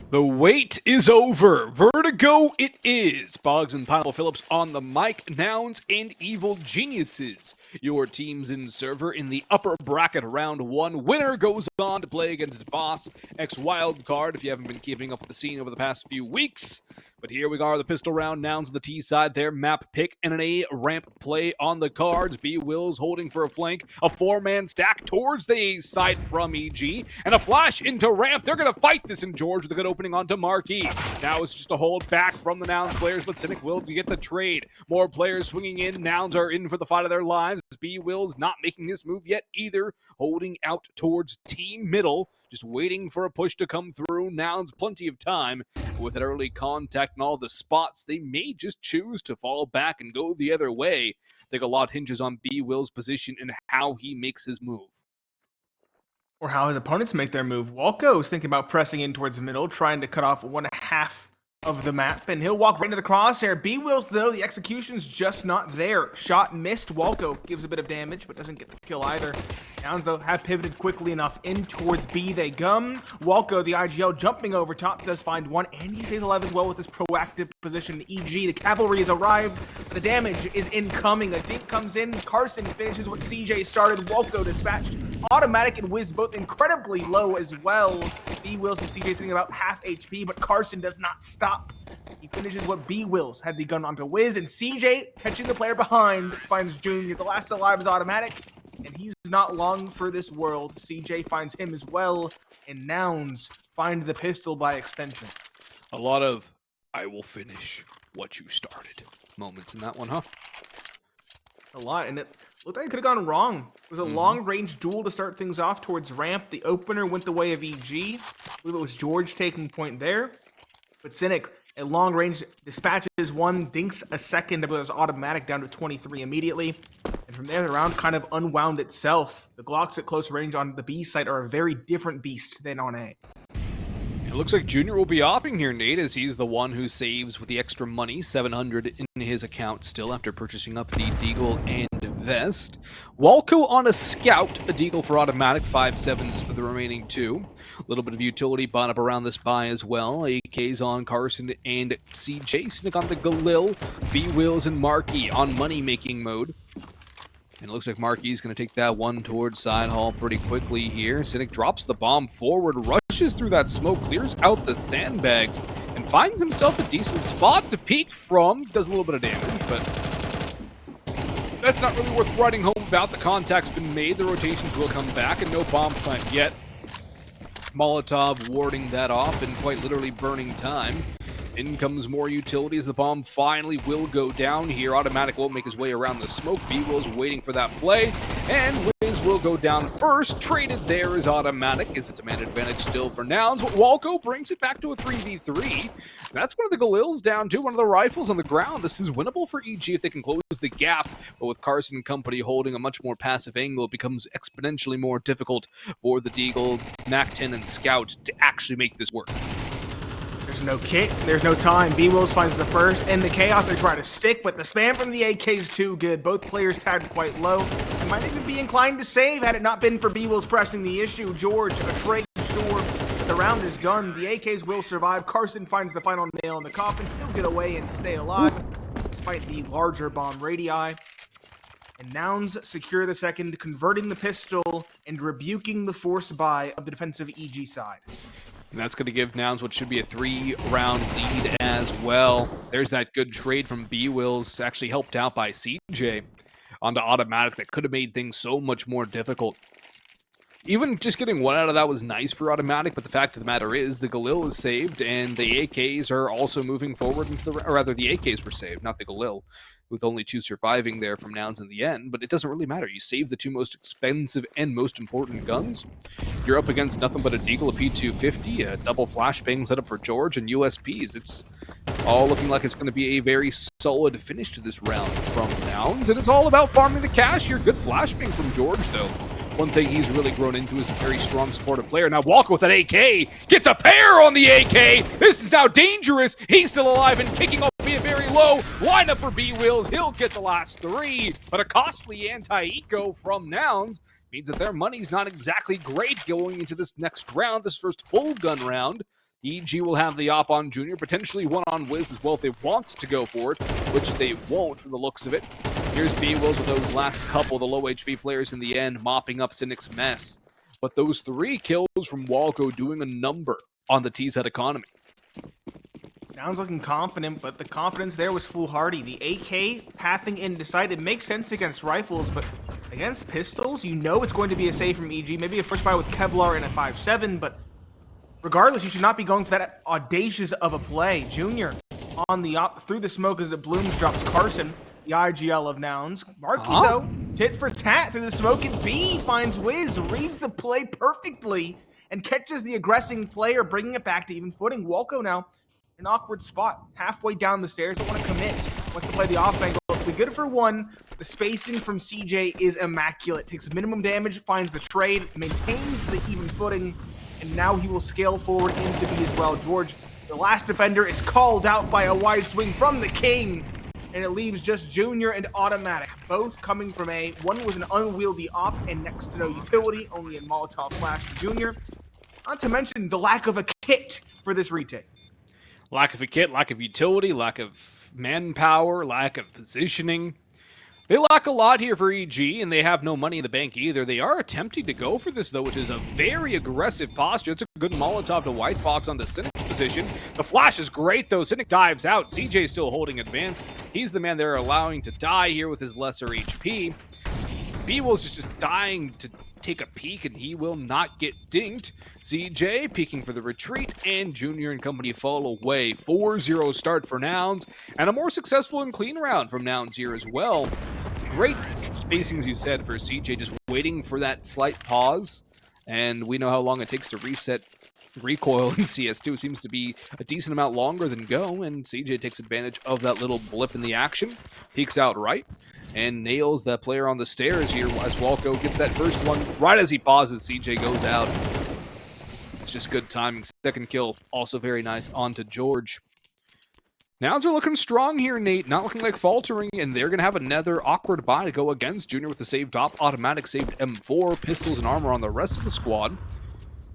The wait is over. Vertigo it is. Boggs and Pineapple Phillips on the mic. Nouns and Evil Geniuses. Your teams in server in the upper bracket round one. Winner goes on to play against Boss X Wildcard if you haven't been keeping up with the scene over the past few weeks. But here we are, the pistol round. Nouns on the T side, their map pick and an A ramp play on the cards. bwills holding for a flank, a four-man stack towards the A side from EG, and a flash into ramp. They're going to fight this in George with a good opening onto MarKE. Now it's just a hold back from the Nouns players, but Cynic will get the trade. More players swinging in. Nouns are in for the fight of their lives. bwills not making this move yet either, holding out towards team middle, just waiting for a push to come through. Nouns plenty of time. With an early contact and all the spots, they may just choose to fall back and go the other way. I think a lot hinges on bwills' position and how he makes his move. Or how his opponents make their move. Walco is thinking about pressing in towards the middle, trying to cut off 1/2 of the map, and he'll walk right into the crosshair. bwills, though, the execution's just not there. Shot missed. Walco gives a bit of damage, but doesn't get the kill either. Nouns, though, have pivoted quickly enough. In towards B they come. Walco, the IGL, jumping over top, does find one, and he stays alive as well with this proactive position. EG, the cavalry has arrived. The damage is incoming. A dink comes in. Carson finishes what CJ started. Walco dispatched. Automatic and Wiz both incredibly low as well. bwills and CJ sitting about half HP, but Carson does not stop. He finishes what bwills had begun onto Wiz, and CJ, catching the player behind, finds Junior. The last alive is Automatic, and he's not long for this world. CJ finds him as well, and Nouns find the pistol by extension. A lot of, I will finish what you started moments in that one, huh? A lot, and it looked like it could have gone wrong. It was a long-range duel to start things off towards ramp. The opener went the way of EG. I believe it was George taking point there. But Cynic, at long range, dispatches one, dinks a second, but it was Automatic down to 23 immediately. And from there, the round kind of unwound itself. The Glocks at close range on the B site are a very different beast than on A. It looks like Junior will be opting here, Nate, as he's the one who saves with the extra money, 700 in his account still after purchasing up the Deagle and Vest. Walco on a Scout, a Deagle for Automatic, 5/7s for the remaining two. A little bit of utility bought up around this buy as well. AKs on Carson and CJ, Cynic on the Galil, bwills and MarKE on money-making mode. And it looks like MarKE's going to take that one towards side hall pretty quickly here. Cynic drops the bomb forward, rushes through that smoke, clears out the sandbags, and finds himself a decent spot to peek from. Does a little bit of damage, but that's not really worth writing home about. The contact's been made, the rotations will come back, and no bomb plant yet. Molotov warding that off and quite literally burning time. In comes more utilities. The bomb finally will go down here. Automatic won't make his way around the smoke. bwills waiting for that play. And Wiz will go down first. Traded there is Automatic, as it's a man advantage still for Nouns. But Walco brings it back to a 3v3. That's one of the Galils down to one of the rifles on the ground. This is winnable for EG if they can close the gap. But with Carson and company holding a much more passive angle, it becomes exponentially more difficult for the Deagle, MAC-10, and Scout to actually make this work. There's no kit, there's no time. bwills finds the first, and the chaos they're trying to stick, but the spam from the AK is too good. Both players tagged quite low, and might even be inclined to save had it not been for bwills pressing the issue. George, a trade sure, but the round is done. The AKs will survive. Carson finds the final nail in the coffin. He'll get away and stay alive, despite the larger bomb radii. And Nouns secure the second, converting the pistol and rebuking the forced buy of the defensive EG side. And that's going to give Nouns what should be a 3-round lead as well. There's that good trade from bwills, actually helped out by CJ onto Automatic that could have made things so much more difficult. Even just getting one out of that was nice for Automatic, but the fact of the matter is the Galil is saved, and the AKs are also moving forward into the... Or rather, the AKs were saved, not the Galil, with only 2 surviving there from Nouns in the end, but it doesn't really matter. You save the 2 most expensive and most important guns. You're up against nothing but a Deagle, a P250, a double flashbang set up for George, and USPs. It's all looking like it's going to be a very solid finish to this round from Nouns, and it's all about farming the cash here. Good flashbang from George, though. One thing he's really grown into is a very strong supportive player. Now Walco with an AK gets a pair on the AK. This is now dangerous. He's still alive and kicking off a very low lineup for bwills. He'll get the last 3, but a costly anti-eco from Nouns means that their money's not exactly great going into this next round, this first full gun round. EG will have the op on Junior, potentially one on Wiz as well if they want to go for it, which they won't from the looks of it. Here's bwills with those last couple, the low HP players in the end, mopping up Cynic's mess. But those 3 kills from Walco doing a number on the TZ economy. Nouns looking confident, but the confidence there was foolhardy. The AK pathing in decided makes sense against rifles, but against pistols, you know it's going to be a save from EG. Maybe a first buy with Kevlar and a 5.7, but regardless, you should not be going for that audacious of a play. Junior on the through the smoke as it blooms drops Carson, the IGL of Nouns. MarKE, though, tit for tat through the smoke, and B finds Wiz, reads the play perfectly, and catches the aggressing player, bringing it back to even footing. Walco now an awkward spot, halfway down the stairs, don't want to commit, wants to play the off angle. Be good for one. The spacing from CJ is immaculate, takes minimum damage, finds the trade, maintains the even footing, and now he will scale forward into B as well. George, the last defender, is called out by a wide swing from the King, and it leaves just Junior and Automatic, both coming from A. One was an unwieldy op and next to no utility, only a Molotov flash for Junior. Not to mention the lack of a kit for this retake. Lack of a kit, lack of utility, lack of manpower, lack of positioning. They lack a lot here for EG, and they have no money in the bank either. They are attempting to go for this, though, which is a very aggressive posture. It's a good Molotov to white box onto Cynic's position. The flash is great, though. Cynic dives out. CJ still holding advance. He's the man they're allowing to die here with his lesser HP. bwills is just dying to take a peek, and he will not get dinked. CJ peeking for the retreat, and Junior and company fall away. 4-0 start for Nouns, and a more successful and clean round from Nouns here as well. Great spacing, as you said, for CJ, just waiting for that slight pause, and we know how long it takes to reset recoil in CS2. Seems to be a decent amount longer than Go, and CJ takes advantage of that little blip in the action, peeks out right, and nails that player on the stairs here as Walco gets that first one. Right as he pauses, CJ goes out. It's just good timing. Second kill, also very nice, onto George. Nouns are looking strong here, Nate. Not looking like faltering, and they're going to have another awkward buy to go against Junior with the saved op. Automatic saved M4, pistols and armor on the rest of the squad.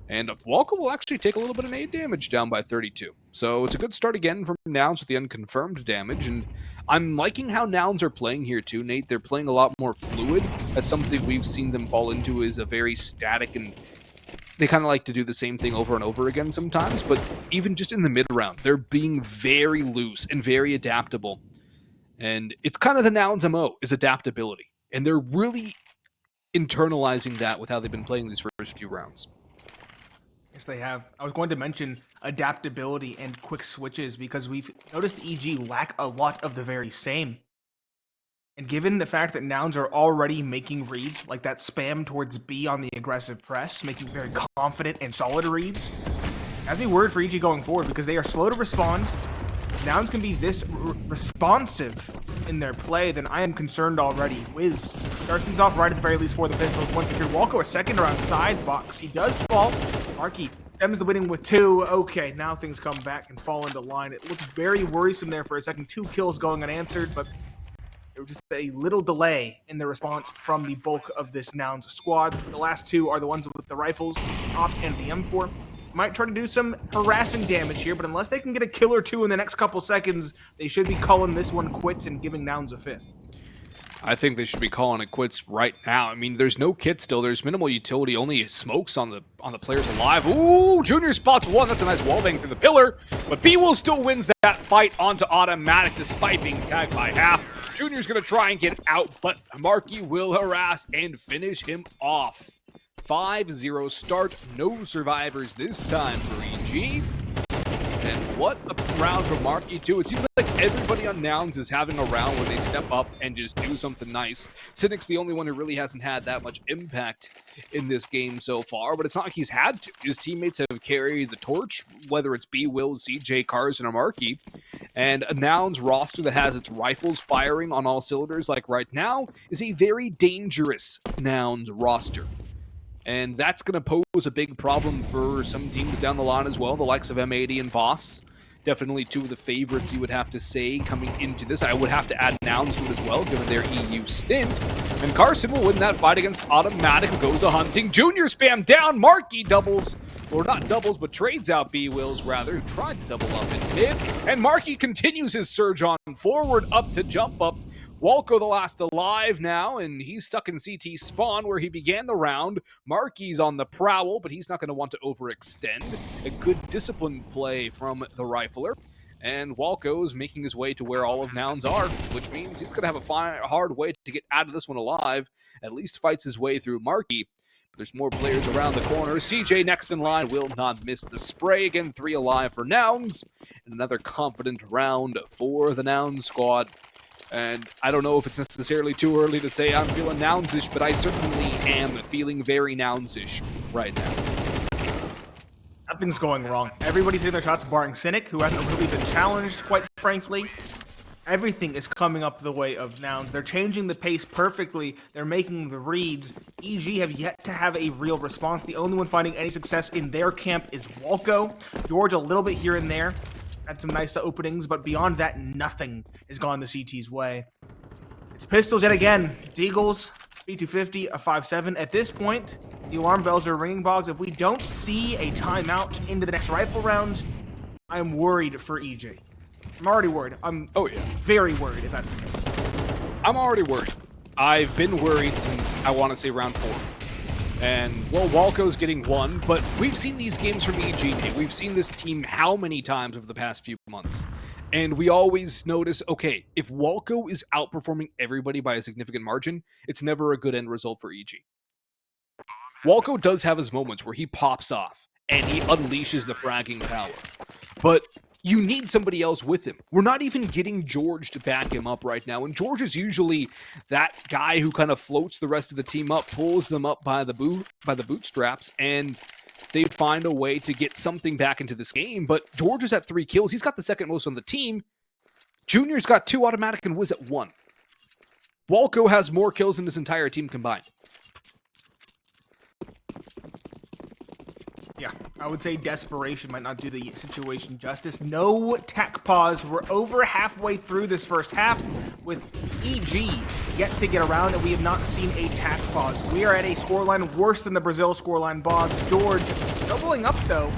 And Walco will actually take a little bit of nade damage, down by 32. So it's a good start again from Nouns with the unconfirmed damage. And I'm liking how Nouns are playing here too, Nate. They're playing a lot more fluid. That's something we've seen them fall into, is a very static, and they kind of like to do the same thing over and over again sometimes. But even just in the mid-round, they're being very loose and very adaptable. And it's kind of the Nouns MO, is adaptability. And they're really internalizing that with how they've been playing these first few rounds. Yes, they have. I was going to mention adaptability and quick switches because we've noticed EG lack a lot of the very same. And given the fact that Nouns are already making reads, like that spam towards B on the aggressive press, making very confident and solid reads, that'd be worried for EG going forward because they are slow to respond. Nouns can be this responsive in their play, then I am concerned already. Wiz starts things off right at the very least for the pistols. Once secured, Walco a second around side box. He does fall. MarKE stems the winning with 2. Okay, now things come back and fall into line. It looked very worrisome there for a second. 2 kills going unanswered, but there was just a little delay in the response from the bulk of this Nouns squad. The last 2 are the ones with the rifles, op and the M4. Might try to do some harassing damage here, but unless they can get a kill or 2 in the next couple seconds, they should be calling this one quits and giving Nouns a 5th. I think they should be calling it quits right now. I mean, there's no kit still. There's minimal utility. Only smokes on the players alive. Ooh, Junior spots 1. That's a nice wallbang through the pillar. But bwills still wins that fight onto Automatic despite being tagged by half. Junior's going to try and get out, but MarKE will harass and finish him off. 5-0 start. No survivors this time for EG. And what a round for MarKE too. It seems like everybody on Nouns is having a round where they step up and just do something nice. Cynic's the only one who really hasn't had that much impact in this game so far, but it's not like he's had to. His teammates have carried the torch, whether it's bwills, CJ, Carson, or MarKE. And a Nouns roster that has its rifles firing on all cylinders like right now is a very dangerous Nouns roster. And that's going to pose a big problem for some teams down the line as well, the likes of M80 and Boss. Definitely 2 of the favorites, you would have to say, coming into this. I would have to add Nouns to it as well, given their EU stint. And Carson will win that fight against Automatic, who goes a hunting. Junior spam down, MarKE doubles or not doubles, but trades out bwills rather, who tried to double up in mid. And MarKE continues his surge on forward, up to jump up. Walco the last alive now, and he's stuck in CT spawn where he began the round. MarKE's on the prowl, but he's not going to want to overextend. A good disciplined play from the rifler. And Walco's making his way to where all of Nouns are, which means he's going to have a hard way to get out of this one alive. At least fights his way through MarKE. But there's more players around the corner. CJ next in line will not miss the spray. Again, 3 alive for Nouns. And another confident round for the Nouns squad. And I don't know if it's necessarily too early to say I'm feeling Nouns-ish, but I certainly am feeling very Nouns-ish right now. Nothing's going wrong. Everybody's hitting their shots, barring Cynic, who hasn't really been challenged, quite frankly. Everything is coming up the way of Nouns. They're changing the pace perfectly. They're making the reads. EG have yet to have a real response. The only one finding any success in their camp is Walco. George a little bit here and there. Had some nice openings, but beyond that, nothing has gone the CT's way. It's pistols yet again. Deagles, B250, a 5.7. At this point, the alarm bells are ringing, Boggs. If we don't see a timeout into the next rifle round, I'm worried for EG. I'm already worried. I'm very worried if that's the case. I'm already worried. I've been worried since, I want to say, round 4. And, well, Walco's getting 1, but we've seen these games from EG, Nate. We've seen this team how many times over the past few months? And we always notice, okay, if Walco is outperforming everybody by a significant margin, it's never a good end result for EG. Walco does have his moments where he pops off and he unleashes the fragging power. But you need somebody else with him. We're not even getting George to back him up right now. And George is usually that guy who kind of floats the rest of the team up, pulls them up by the bootstraps, and they find a way to get something back into this game. But George is at 3 kills. He's got the second most on the team. Junior's got 2 automatic and Wiz at 1. Walco has more kills than his entire team combined. Yeah, I would say desperation might not do the situation justice. No tech pause. We're over halfway through this first half with EG yet to get around, and we have not seen a tech pause. We are at a scoreline worse than the Brazil scoreline. Boggs, George doubling up, though,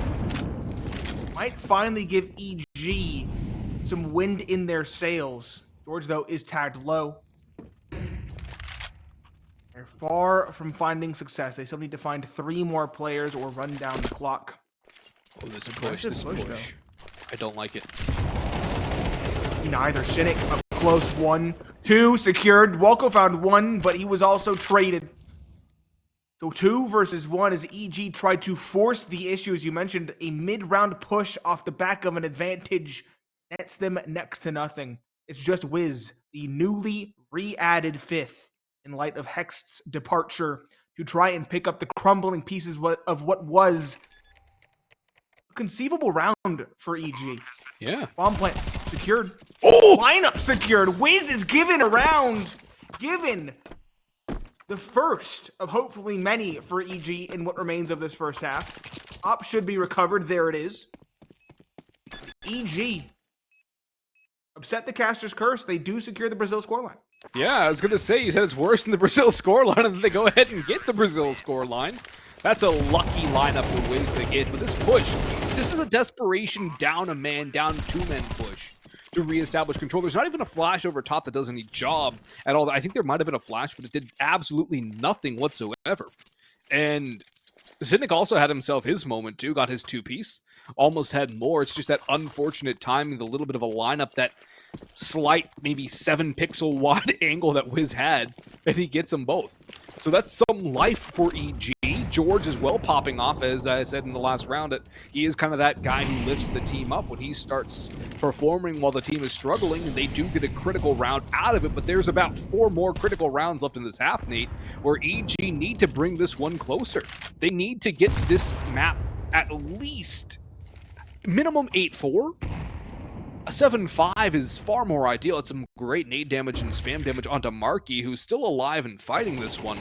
might finally give EG some wind in their sails. George, though, is tagged low. They're far from finding success. They still need to find 3 more players or run down the clock. Oh, this push. I don't like it. Neither. Cynic, a close 1. 2 secured. Walco found 1, but he was also traded. So 2 versus 1 as EG tried to force the issue. As you mentioned, a mid-round push off the back of an advantage nets them next to nothing. It's just Wiz, the newly re-added 5th, in light of Hext's departure, to try and pick up the crumbling pieces of what was a conceivable round for EG. Yeah. Bomb plant secured. Oh! Lineup secured. Wiz is given a round. Given the first of hopefully many for EG in what remains of this first half. Op should be recovered. There it is. EG upset the caster's curse. They do secure the Brazil scoreline. Yeah, I was going to say, you said it's worse than the Brazil scoreline, and then they go ahead and get the Brazil scoreline. That's a lucky lineup for Wiz to get. But this push, this is a desperation down a man, down 2-man push to reestablish control. There's not even a flash over top that does any job at all. I think there might have been a flash, but it did absolutely nothing whatsoever. And Cynic also had himself his moment too, got his 2-piece. Almost had more. It's just that unfortunate timing, the little bit of a lineup, that slight, maybe 7-pixel wide angle that Wiz had, and he gets them both. So that's some life for EG. George is well popping off, as I said in the last round, that he is kind of that guy who lifts the team up when he starts performing while the team is struggling, and they do get a critical round out of it, but there's about 4 more critical rounds left in this half, Nate, where EG need to bring this one closer. They need to get this map at least minimum 8-4. A 7-5 is far more ideal. It's some great nade damage and spam damage onto MarKE, who's still alive and fighting this one.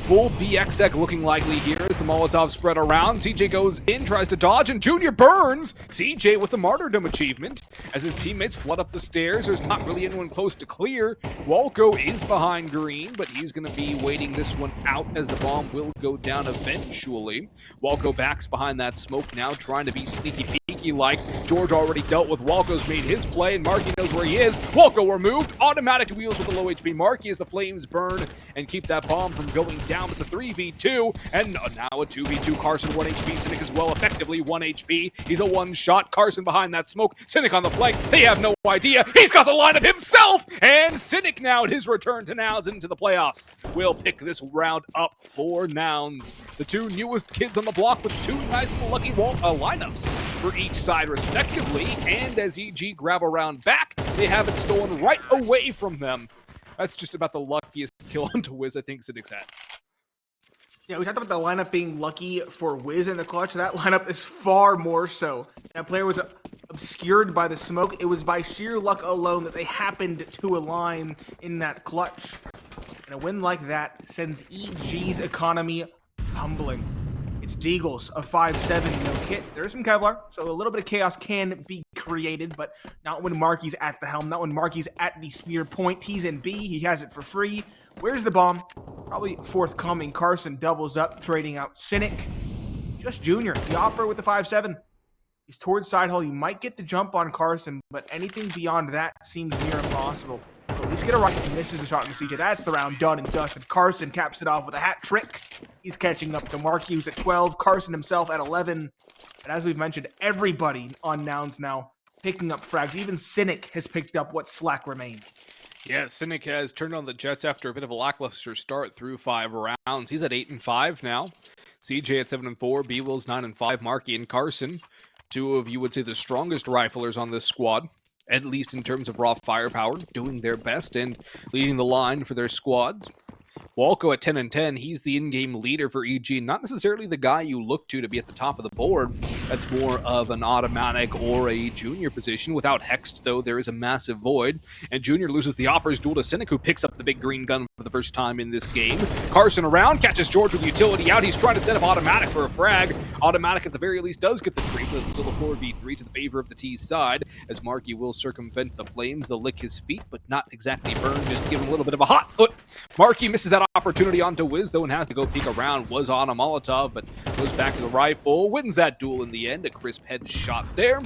full BXX looking likely here as the Molotov spread around. CJ goes in, tries to dodge, and Junior burns CJ with the Martyrdom achievement. As his teammates flood up the stairs, there's not really anyone close to clear. Walco is behind green, but he's going to be waiting this one out as the bomb will go down eventually. Walco backs behind that smoke now, trying to be sneaky peeky like. George already dealt with Walco's made his play, and MarKE knows where he is. Walco removed. Automatic wheels with the low HP MarKE as the flames burn and keep that bomb from going down. It's a 3v2, and now a 2v2. Carson 1 HP, Cynic as well, effectively 1 HP. He's a one-shot. Carson behind that smoke. Cynic on the flank. They have no idea. He's got the lineup himself, and Cynic now at his return to Nouns into the playoffs will pick this round up for Nouns. The two newest kids on the block with two nice lucky lineups for each side respectively, and as EG grab a round back, they have it stolen right away from them. That's just about the luckiest kill onto Wiz I think Cynic's had. Yeah, we talked about the lineup being lucky for Wiz in the clutch. That lineup is far more so. That player was obscured by the smoke. It was by sheer luck alone that they happened to align in that clutch. And a win like that sends EG's economy tumbling. It's Deagles, a 5-7 no kit. There's some Kevlar, so a little bit of chaos can be created, but not when MarKE's at the helm, not when MarKE's at the spear point. He's in B, he has it for free. Where's the bomb? Probably forthcoming. Carson doubles up, trading out Cynic. Just Junior, the opera with the 5-7. He's towards side hole. He might get the jump on Carson, but anything beyond that seems near impossible. So at least get a right. He misses the shot from CJ. That's the round done and dusted. Carson caps it off with a hat trick. He's catching up to MarKE, who's at 12. Carson himself at 11. And as we've mentioned, everybody on Nouns now picking up frags. Even Cynic has picked up what slack remained. Yeah, Cynic has turned on the Jets after a bit of a lackluster start through 5 rounds. He's at 8-5 now. CJ at 7-4, bwills 9-5, MarKE and Carson. Two of you would say the strongest riflers on this squad, at least in terms of raw firepower, doing their best and leading the line for their squads. Walco at 10-10, he's the in-game leader for EG, not necessarily the guy you look to be at the top of the board. That's more of an automatic or a junior position. Without Hexed, though, there is a massive void, and Junior loses the Opera's duel to Cynic, who picks up the big green gun for the first time in this game. Carson around, catches George with utility out. He's trying to set up Automatic for a frag. Automatic, at the very least, does get the tree, but it's still a 4v3 to the favor of the T's side, as MarKE will circumvent the flames. They'll lick his feet, but not exactly burn, just give him a little bit of a hot foot. MarKE misses that opportunity onto Wiz, though, and has to go peek around. Was on a Molotov, but goes back to the rifle. Wins that duel in the end. A crisp headshot there.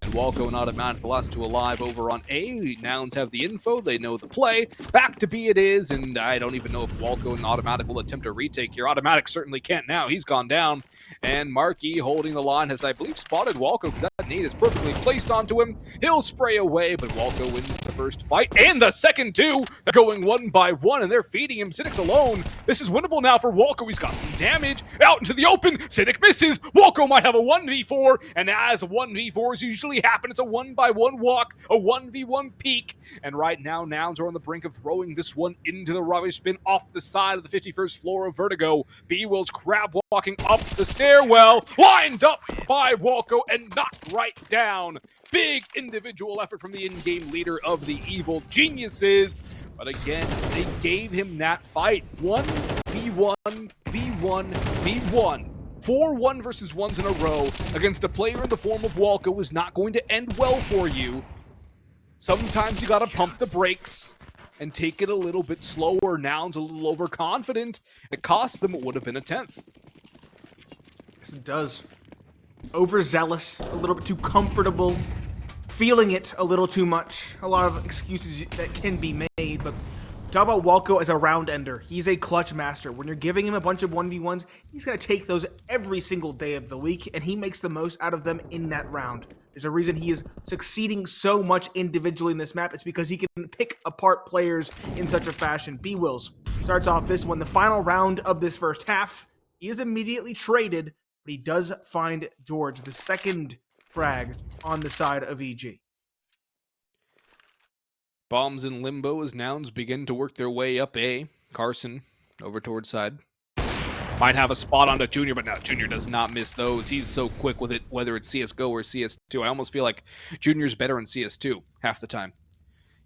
And Walco and Automatic, the last two alive over on A. The Nouns have the info. They know the play. Back to B it is, and I don't even know if Walco and Automatic will attempt a retake here. Automatic certainly can't now. He's gone down. And MarKE holding the line has, I believe, spotted Walco because that nade is perfectly placed onto him. He'll spray away, but Walco wins the first fight. And the second two. They're going one by one, and they're feeding him. Cynic's alone. This is winnable now for Walco. He's got some damage. Out into the open. Cynic misses. Walco might have a 1v4, and as 1v4s usually happen, it's a 1-by-1 walk, a 1v1 peak. And right now, Nouns are on the brink of throwing this one into the rubbish bin off the side of the 51st floor of Vertigo. bwills crab walking up the stairwell, lined up by Walco and knocked right down. Big individual effort from the in-game leader of the evil geniuses. But again, they gave him that fight. 1v1, v1, v1. 4 1 versus 1s in a row against a player in the form of Walco is not going to end well for you. Sometimes you gotta pump the brakes and take it a little bit slower. Nouns a little overconfident. It cost them, it would have been a 10th. Yes, it does. Overzealous, a little bit too comfortable, feeling it a little too much. A lot of excuses that can be made, but talk about Walco as a round ender. He's a clutch master. When you're giving him a bunch of 1v1s, he's going to take those every single day of the week, and he makes the most out of them in that round. There's a reason he is succeeding so much individually in this map. It's because he can pick apart players in such a fashion. bwills starts off this one, the final round of this first half. He is immediately traded, but he does find George, the second frag on the side of EG. Bombs in limbo as Nouns begin to work their way up A. Carson over towards side. Might have a spot onto Junior, but no, Junior does not miss those. He's so quick with it, whether it's CSGO or CS2. I almost feel like Junior's better in CS2 half the time.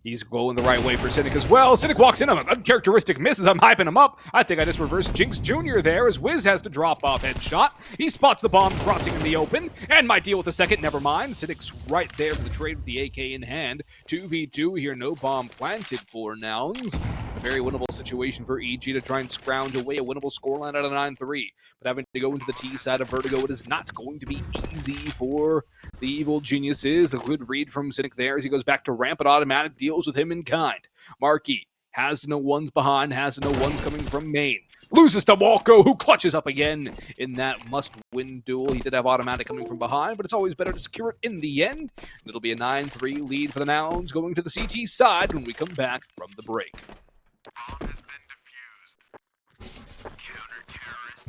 He's going the right way for Cynic as well. Cynic walks in on an uncharacteristic miss as I'm hyping him up. I think I just reversed Jinx Jr. there as Wiz has to drop off headshot. He spots the bomb crossing in the open and might deal with a second. Never mind. Cynic's right there for the trade with the AK in hand. 2v2 here. No bomb planted for Nouns. A very winnable situation for EG to try and scrounge away a winnable scoreline out of 9-3. But having to go into the T side of Vertigo, it is not going to be easy for the evil geniuses. A good read from Cynic there as he goes back to ramp, but automatic deals with him in kind. MarKE has to know one's behind, has to know one's coming from main. Loses to Walco, who clutches up again in that must-win duel. He did have automatic coming from behind, but it's always better to secure it in the end. It'll be a 9-3 lead for the Nouns going to the CT side when we come back from the break. Bomb has been defused. Counter-terrorist.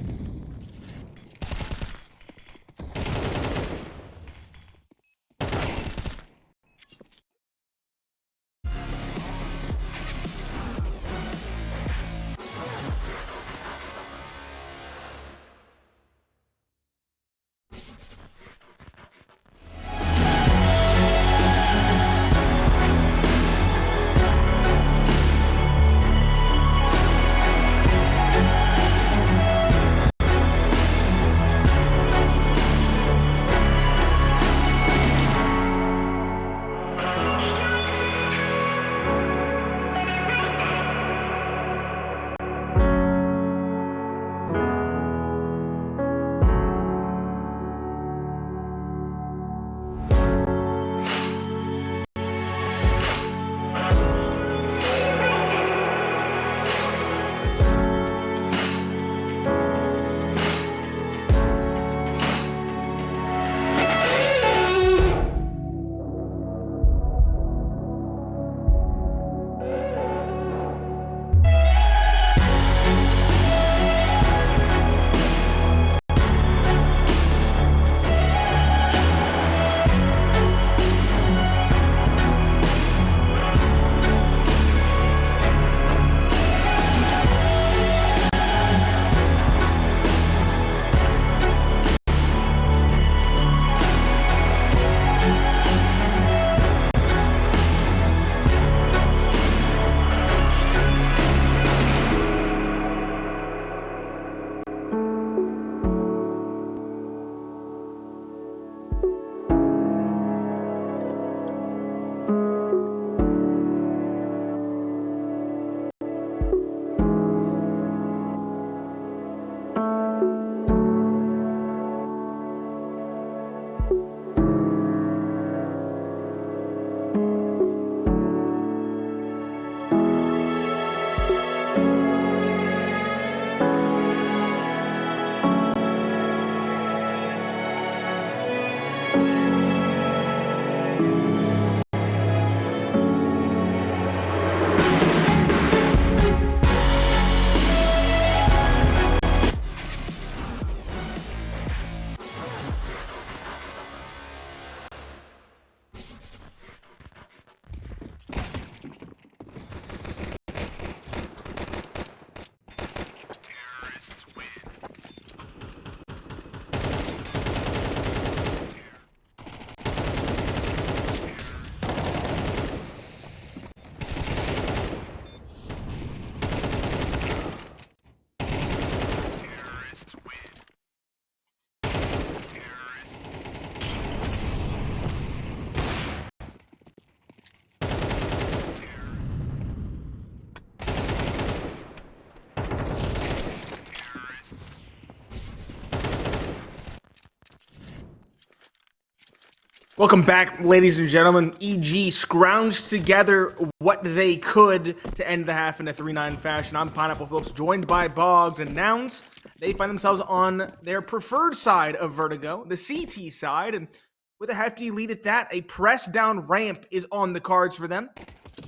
Welcome back, ladies and gentlemen. EG scrounged together what they could to end the half in a 3-9 fashion. I'm Pineapple Phillips, joined by Boggs and Nouns. They find themselves on their preferred side of Vertigo, the CT side, and with a hefty lead at that, a press down ramp is on the cards for them.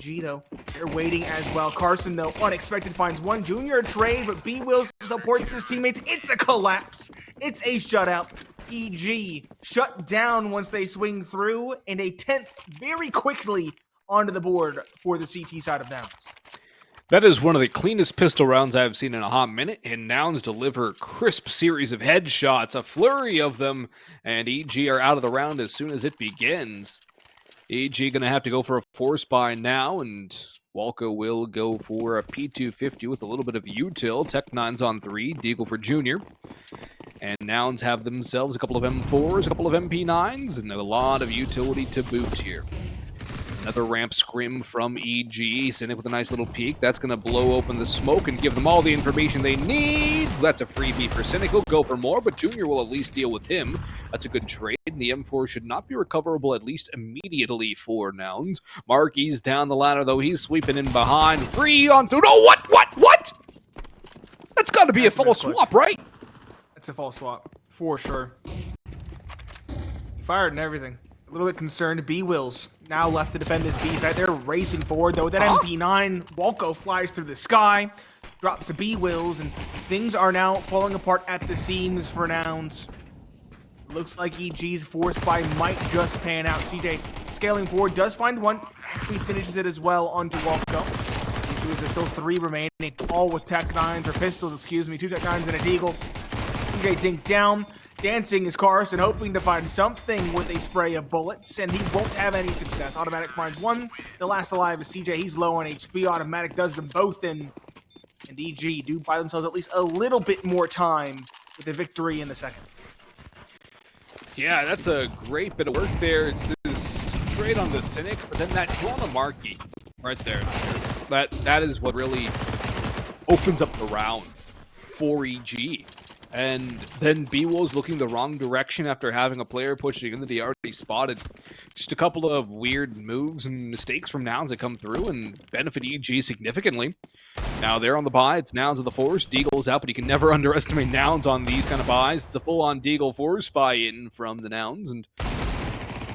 EG, though, they're waiting as well. Carson, though, unexpected finds one junior trade, but bwills supports his teammates. It's a collapse. It's a shutout. EG shut down once they swing through, and a 10th very quickly onto the board for the CT side of Nouns. That is one of the cleanest pistol rounds I've seen in a hot minute, and Nouns deliver a crisp series of headshots, a flurry of them, and EG are out of the round as soon as it begins. EG going to have to go for a force buy now, and Walco will go for a P250 with a little bit of util. Tech9's on 3, Deagle for Junior. And Nouns have themselves a couple of M4s, a couple of MP9s, and a lot of utility to boot here. Another ramp scrim from EG. Cynic with a nice little peek. That's going to blow open the smoke and give them all the information they need. That's a freebie for Cynic. He'll go for more, but Junior will at least deal with him. That's a good trade. The M4 should not be recoverable at least immediately for Nouns. MarKE's down the ladder, though. He's sweeping in behind. Free onto... No, what? That's got to be a false swap, right? That's a false swap, for sure. He fired and everything. A little bit concerned. bwills now left to defend this B site. They're racing forward, though. That MP9, Walco flies through the sky, drops a bwills, and things are now falling apart at the seams for Nouns. Looks like EG's force buy might just pan out. CJ scaling forward, does find one, actually finishes it as well onto Walco. There's still 3 remaining, all with Tech9s, or pistols, excuse me. 2 Tech9s and a Deagle. CJ dinked down. Dancing is Carson, hoping to find something with a spray of bullets, and he won't have any success. Automatic finds one. The last alive is CJ. He's low on HP. Automatic does them both in, and EG do buy themselves at least a little bit more time with a victory in the second. Yeah, that's a great bit of work there. It's this trade on the Cynic, but then that kill on the MarKE right there. That is what really opens up the round for EG. And then bwills looking the wrong direction after having a player pushing in that he already spotted. Just a couple of weird moves and mistakes from Nouns that come through and benefit EG significantly. Now they're on the buy. It's Nouns of the force. Deagle's out, but you can never underestimate Nouns on these kind of buys. It's a full-on Deagle force buy in from the Nouns. And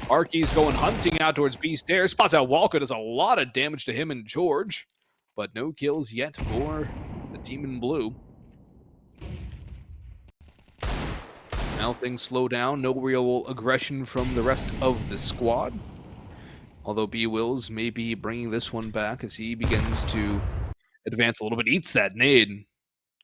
MarKE's going hunting out towards B stairs. Spots out Walco. Does a lot of damage to him and George. But no kills yet for the team in blue. Now things slow down. No real aggression from the rest of the squad. Although bwills may be bringing this one back as he begins to advance a little bit. Eats that nade.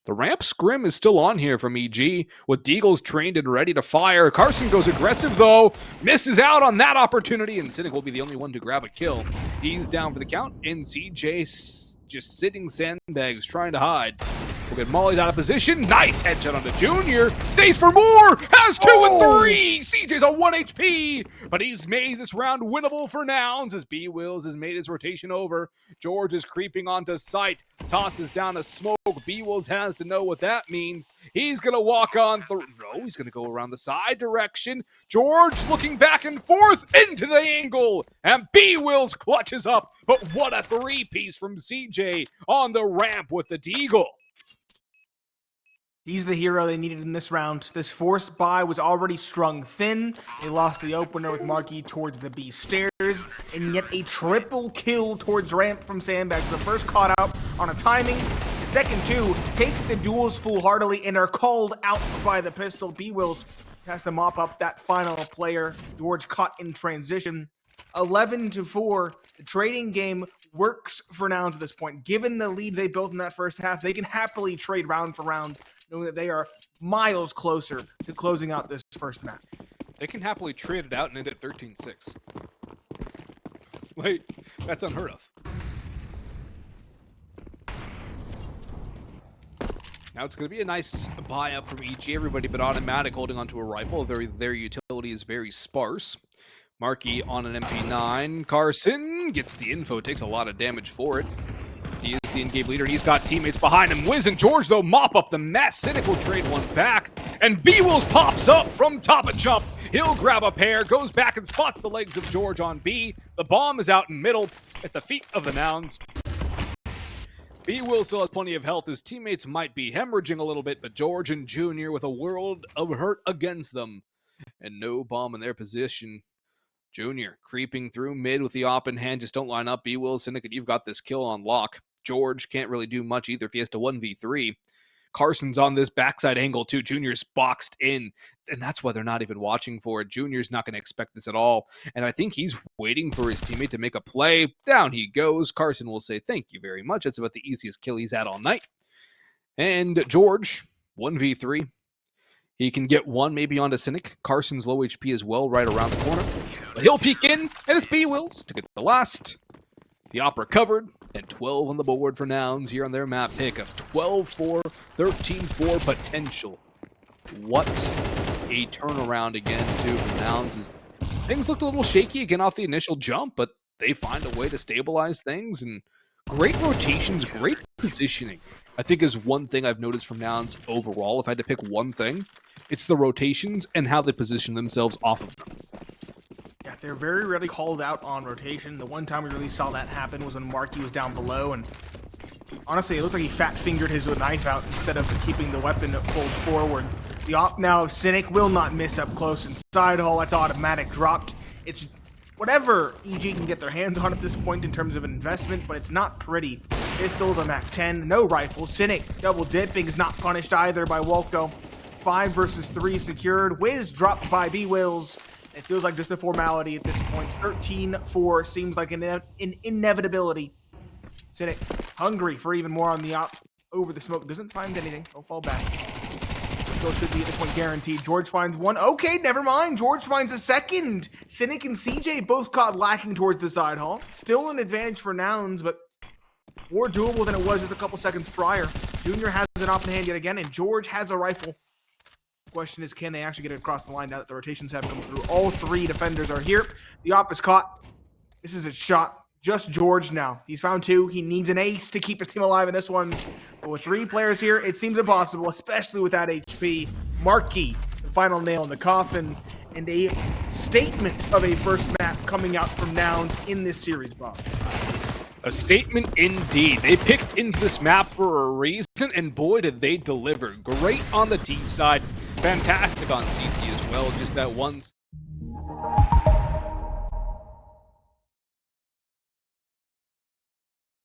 The ramp scrim is still on here from EG with Deagles trained and ready to fire. Carson goes aggressive though. Misses out on that opportunity, and Cynic will be the only one to grab a kill. He's down for the count, and CJ just sitting sandbags trying to hide. We'll get mollied out of position. Nice headshot onto Junior. Stays for more. Has 2 and 3. CJ's on 1 HP. But he's made this round winnable for Nouns as bwills has made his rotation over. George is creeping onto site. Tosses down a smoke. bwills has to know what that means. He's going to walk on through. No, he's going to go around the side direction. George looking back and forth into the angle. And bwills clutches up. But what a 3-piece from CJ on the ramp with the Deagle. He's the hero they needed in this round. This force buy was already strung thin. They lost the opener with MarKE towards the B stairs, and yet a triple kill towards ramp from Sandbags. The first caught out on a timing. The second two take the duels foolhardily and are called out by the pistol. bwills has to mop up that final player. George caught in transition. 11-4. The trading game works for Nouns at this point. Given the lead they built in that first half, they can happily trade round for round, knowing that they are miles closer to closing out this first map. They can happily trade it out and end at 13-6. Like, that's unheard of. Now it's going to be a nice buy-up from EG. Everybody but Automatic holding onto a rifle. Their utility is very sparse. MarKE on an MP9. Carson gets the info, takes a lot of damage for it. He is the in-game leader, and he's got teammates behind him. Wiz and George, though, mop up the mess. Cynic will trade one back, and bwills pops up from top of jump. He'll grab a pair, goes back and spots the legs of George on B. The bomb is out in middle at the feet of the Nouns. bwills still has plenty of health. His teammates might be hemorrhaging a little bit, but George and Junior with a world of hurt against them. And no bomb in their position. Junior creeping through mid with the op in hand. Just don't line up. bwills, Syndicate, you've got this kill on lock. George can't really do much either if he has to 1v3. Carson's on this backside angle too. Junior's boxed in, and that's why they're not even watching for it. Junior's not going to expect this at all, and I think he's waiting for his teammate to make a play. Down he goes. Carson will say, thank you very much. That's about the easiest kill he's had all night. And George, 1v3. He can get one maybe onto Cynic. Carson's low HP as well, right around the corner. But he'll peek in, and it's bwills to get the last. The Opera covered, and 12 on the board for Nouns here on their map pick of 12-4, 13-4 potential. What a turnaround again, too, for Nouns. As things looked a little shaky again off the initial jump, but they find a way to stabilize things, and great rotations, great positioning. I think is one thing I've noticed from Nouns overall. If I had to pick one thing, it's the rotations and how they position themselves off of them. Yeah, they're very rarely called out on rotation. The one time we really saw that happen was when MarKE was down below, and honestly, it looked like he fat-fingered his knife out instead of keeping the weapon pulled forward. The op now of Cynic will not miss up close and side hole. That's automatic dropped. It's whatever EG can get their hands on at this point in terms of investment, but it's not pretty. Pistols on Mac 10, no rifles. Cynic double dipping is not punished either by Walco. 5 versus 3 secured. Wiz dropped by bwills. It feels like just a formality at this point. 13-4 seems like an inevitability. Cynic hungry for even more on the op. Over the smoke. Doesn't find anything. He'll fall back. Still should be at this point guaranteed. George finds one. Okay, never mind. George finds a second. Cynic and CJ both caught lacking towards the side hall. Still an advantage for Nouns, but more doable than it was just a couple seconds prior. Junior has an op in hand yet again, and George has a rifle. The question is, can they actually get it across the line now that the rotations have come through? All 3 defenders are here. The op is caught. This is a shot. Just George now. He's found 2. He needs an ace to keep his team alive in this one. But with 3 players here, it seems impossible, especially with that HP. MarKE, the final nail in the coffin, and a statement of a first map coming out from Nouns in this series, Bob. A statement indeed. They picked into this map for a reason, and boy, did they deliver. Great on the T side. Fantastic on CT as well. Just that one.